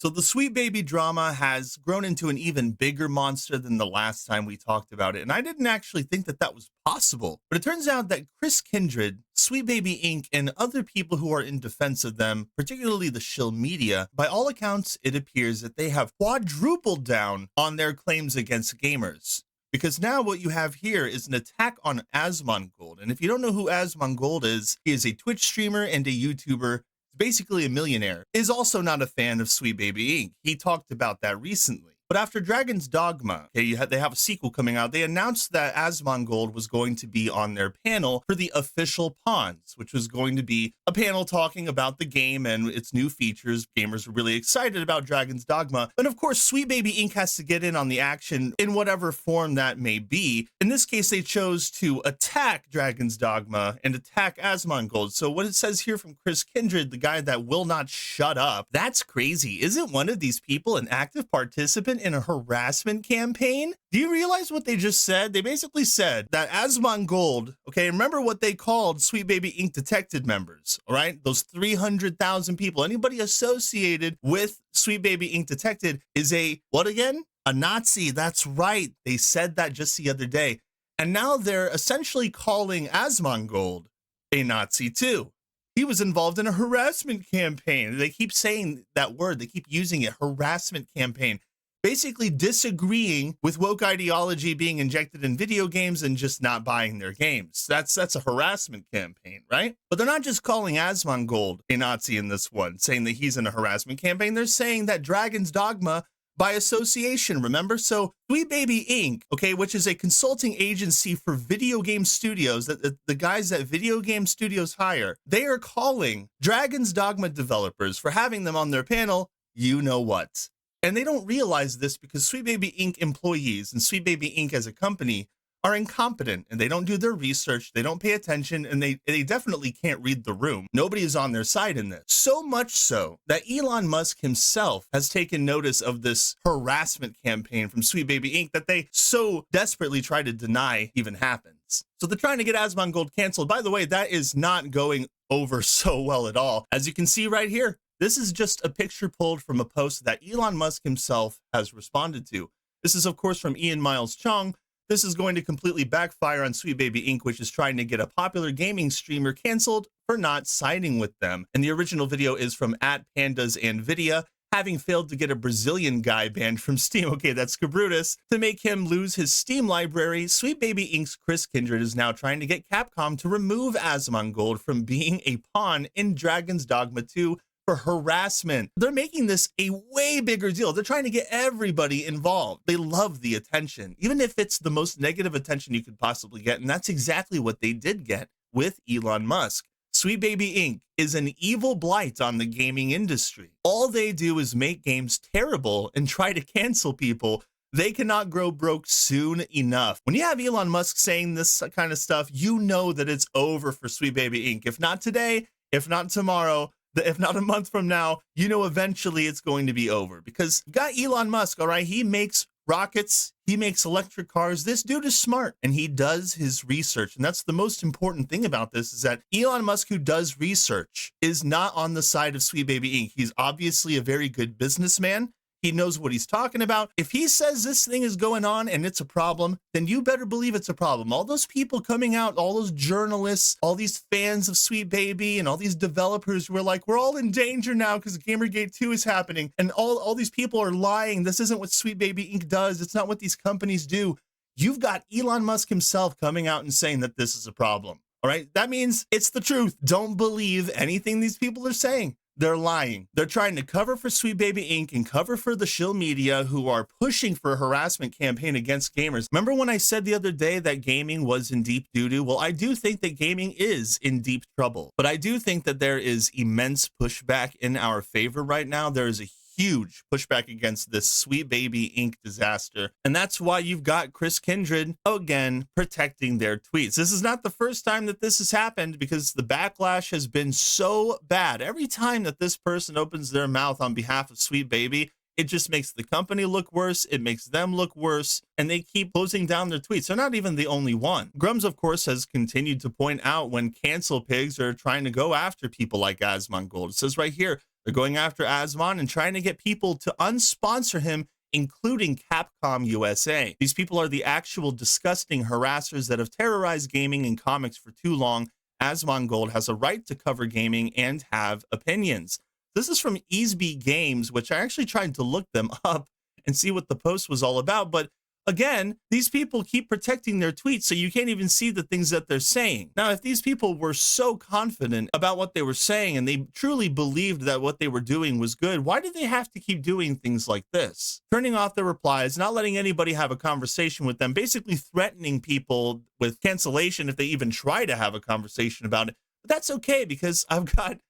So the Sweet Baby drama has grown into an even bigger monster than the last time we talked about it, and I didn't actually think that that was possible. But it turns out that Chris Kindred, Sweet Baby Inc., and other people who are in defense of them, particularly the shill media, by all accounts, it appears that they have quadrupled down on their claims against gamers. Because now what you have here is an attack on Asmongold. And if you don't know who Asmongold is, he is a Twitch streamer and a YouTuber, basically a millionaire, is also not a fan of Sweet Baby Inc. He talked about that recently. But after Dragon's Dogma, okay, they have a sequel coming out, they announced that Asmongold was going to be on their panel for the official Pawns, which was going to be a panel talking about the game and its new features. Gamers were really excited about Dragon's Dogma. But of course, Sweet Baby Inc. has to get in on the action in whatever form that may be. In this case, they chose to attack Dragon's Dogma and attack Asmongold. So what it says here from Chris Kindred, the guy that will not shut up, that's crazy. Isn't one of these people an active participant in a harassment campaign? Do you realize what they just said? They basically said that Asmongold, okay, remember what they called Sweet Baby Inc. detected members, all right? Those 300,000 people, anybody associated with Sweet Baby Inc. detected is a, what again? A Nazi. That's right. They said that just the other day. And now they're essentially calling Asmongold a Nazi too. He was involved in a harassment campaign. They keep saying that word. They keep using it, harassment campaign. Basically disagreeing with woke ideology being injected in video games and just not buying their games. That's a harassment campaign, right? But they're not just calling Asmongold a Nazi in this one, saying that he's in a harassment campaign. They're saying that Dragon's Dogma by association, remember? So Sweet Baby Inc., okay, which is a consulting agency for video game studios, that the guys that video game studios hire, they are calling Dragon's Dogma developers for having them on their panel, you know what? And they don't realize this because Sweet Baby Inc. employees and Sweet Baby Inc. as a company are incompetent and they don't do their research, they don't pay attention, and they definitely can't read the room. Nobody is on their side in this. So much so that Elon Musk himself has taken notice of this harassment campaign from Sweet Baby Inc. that they so desperately try to deny even happens. So they're trying to get Asmongold canceled. By the way, that is not going over so well at all. As you can see right here, this is just a picture pulled from a post that Elon Musk himself has responded to. This is, of course, from Ian Miles Chong. This is going to completely backfire on Sweet Baby Inc., which is trying to get a popular gaming streamer canceled for not siding with them. And the original video is from @PandasNvidia, having failed to get a Brazilian guy banned from Steam. Okay, that's Cabrutus. To make him lose his Steam library, Sweet Baby Inc.'s Chris Kindred is now trying to get Capcom to remove Asmongold from being a pawn in Dragon's Dogma 2 for harassment. They're making this a way bigger deal. They're trying to get everybody involved. They love the attention, even if it's the most negative attention you could possibly get. And that's exactly what they did get with Elon Musk. Sweet Baby Inc. is an evil blight on the gaming industry. All they do is make games terrible and try to cancel people. They cannot grow broke soon enough. When you have Elon Musk saying this kind of stuff, you know that it's over for Sweet Baby Inc. If not today, if not tomorrow, if not a month from now, you know eventually it's going to be over. Because you got Elon Musk, all right? He makes rockets, he makes electric cars. This dude is smart and he does his research. And that's the most important thing about this, is that Elon Musk, who does research, is not on the side of Sweet Baby Inc. He's obviously a very good businessman. He knows what he's talking about. If he says this thing is going on and it's a problem, then you better believe it's a problem. All those people coming out, all those journalists, all these fans of Sweet Baby, and all these developers who are like, we're all in danger now because Gamergate 2 is happening. And all these people are lying. This isn't what Sweet Baby Inc. does. It's not what these companies do. You've got Elon Musk himself coming out and saying that this is a problem. All right. That means it's the truth. Don't believe anything these people are saying. They're lying. They're trying to cover for Sweet Baby Inc. and cover for the shill media who are pushing for a harassment campaign against gamers. Remember when I said the other day that gaming was in deep doo-doo? Well, I do think that gaming is in deep trouble, but I do think that there is immense pushback in our favor right now. There is a huge pushback against this Sweet Baby Inc. disaster. And that's why you've got Chris Kindred, again, protecting their tweets. This is not the first time that this has happened, because the backlash has been so bad. Every time that this person opens their mouth on behalf of Sweet Baby, it just makes the company look worse. It makes them look worse, and they keep closing down their tweets. They're not even the only one. Grums, of course, has continued to point out when cancel pigs are trying to go after people like Asmongold. It says right here, They're going after Asmon and trying to get people to unsponsor him, including Capcom USA. These people are the actual disgusting harassers that have terrorized gaming and comics for too long. Asmongold has a right to cover gaming and have opinions. This is from Easby Games, which I actually tried to look them up and see what the post was all about. But again, these people keep protecting their tweets, so you can't even see the things that they're saying. Now, if these people were so confident about what they were saying and they truly believed that what they were doing was good, why did they have to keep doing things like this? Turning off their replies, not letting anybody have a conversation with them, basically threatening people with cancellation if they even try to have a conversation about it. But that's okay, because I've got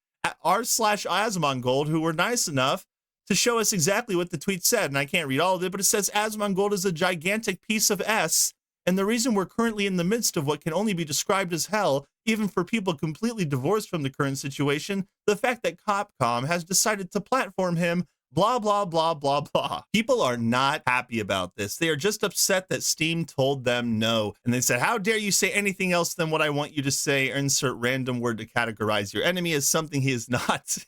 r/Asmongold who were nice enough to show us exactly what the tweet said. And I can't read all of it, but it says Asmongold is a gigantic piece of S. And the reason we're currently in the midst of what can only be described as hell, even for people completely divorced from the current situation, the fact that Capcom has decided to platform him, blah, blah, blah, blah, blah. People are not happy about this. They are just upset that Steam told them no. And they said, how dare you say anything else than what I want you to say, or insert random word to categorize your enemy as something he is not.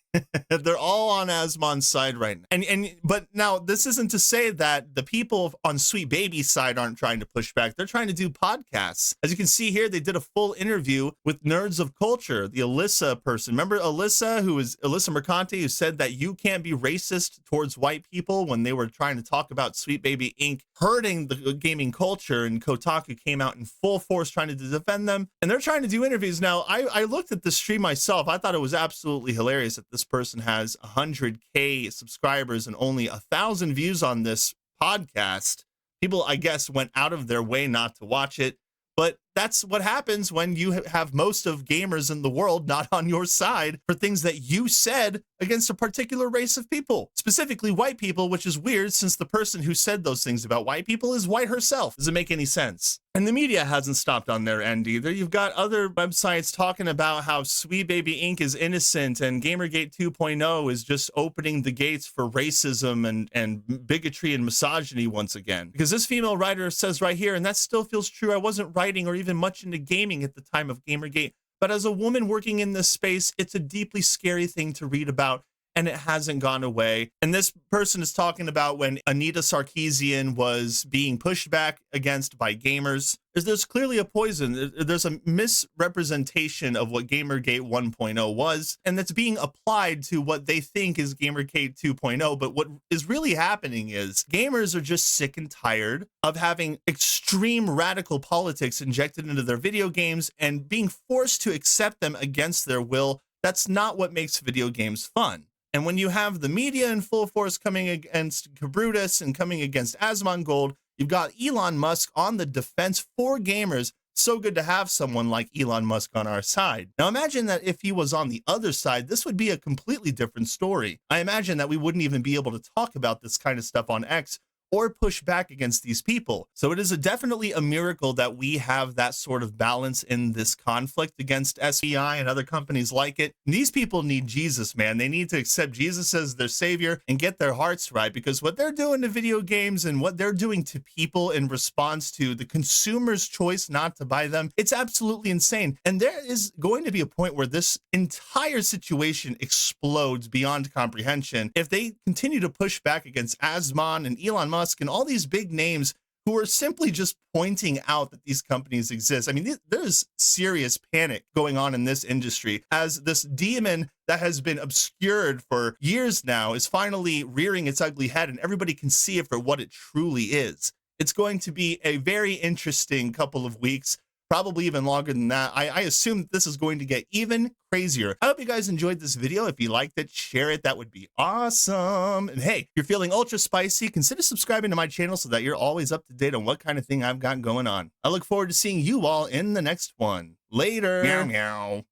They're all on Asmon's side right now. But now this isn't to say that the people on Sweet Baby's side aren't trying to push back. They're trying to do podcasts. As you can see here, they did a full interview with Nerds of Culture, the Alyssa person. Remember Alyssa, who is Alyssa Mercante, who said that you can't be racist towards white people when they were trying to talk about Sweet Baby Inc. hurting the gaming culture, and Kotaku came out in full force trying to defend them. And they're trying to do interviews. Now, I looked at the stream myself. I thought it was absolutely hilarious that this person has 100K subscribers and only 1,000 views on this podcast. People, I guess, went out of their way not to watch it. But that's what happens when you have most of gamers in the world not on your side for things that you said against a particular race of people, specifically white people, which is weird since the person who said those things about white people is white herself. Does it make any sense? And the media hasn't stopped on their end either. You've got other websites talking about how Sweet Baby Inc. is innocent and Gamergate 2.0 is just opening the gates for racism and bigotry and misogyny once again. Because this female writer says right here, and that still feels true, I wasn't writing or even much into gaming at the time of Gamergate, but as a woman working in this space, it's a deeply scary thing to read about, and it hasn't gone away. And this person is talking about when Anita Sarkeesian was being pushed back against by gamers. There's clearly a poison. There's a misrepresentation of what Gamergate 1.0 was, and that's being applied to what they think is Gamergate 2.0. But what is really happening is gamers are just sick and tired of having extreme radical politics injected into their video games and being forced to accept them against their will. That's not what makes video games fun. And when you have the media in full force coming against Brutus and coming against Asmongold, you've got Elon Musk on the defense for gamers. So good to have someone like Elon Musk on our side. Now imagine that if he was on the other side, this would be a completely different story. I imagine that we wouldn't even be able to talk about this kind of stuff on X or push back against these people. So it is definitely a miracle that we have that sort of balance in this conflict against SPI and other companies like it. And these people need Jesus, man. They need to accept Jesus as their savior and get their hearts right, because what they're doing to video games and what they're doing to people in response to the consumer's choice not to buy them, it's absolutely insane. And there is going to be a point where this entire situation explodes beyond comprehension if they continue to push back against Asmon and Elon Musk and all these big names who are simply just pointing out that these companies exist. I mean, there's serious panic going on in this industry as this demon that has been obscured for years now is finally rearing its ugly head, and everybody can see it for what it truly is. It's going to be a very interesting couple of weeks, probably even longer than that. I assume that this is going to get even crazier. I hope you guys enjoyed this video. If you liked it, share it. That would be awesome. And hey, if you're feeling ultra spicy, consider subscribing to my channel so that you're always up to date on what kind of thing I've got going on. I look forward to seeing you all in the next one. Later. Meow, meow.